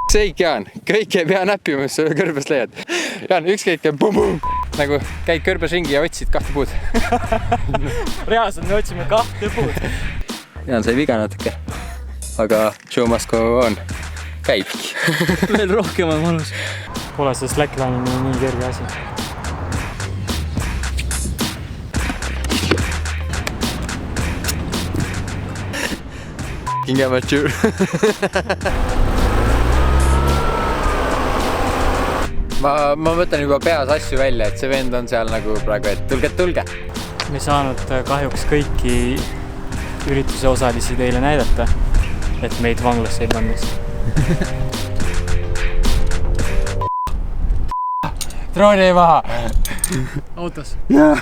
Seik, Jaan, kõik ei pea näppima, mis sa kõrbest leiad. Jaan, ükskõik käib bum-bum. Nagu käid kõrbes ringi ja otsid 2 puud. Reaalselt me otsime 2 puud. Jaan sai viga natuke. Aga show must go on. Käibki. Veel rohkem on mõnus. Pole see slackline'ini nii kerge asi. King amateur. Ma mõtlen juba peas asju välja, et see vend on seal nagu praegu, et tulge. Me saanud kahjuks kõiki ürituse osalisi teile näidata, et meid vanglasse ei pannes. Drooni maha! Autos. Jaa.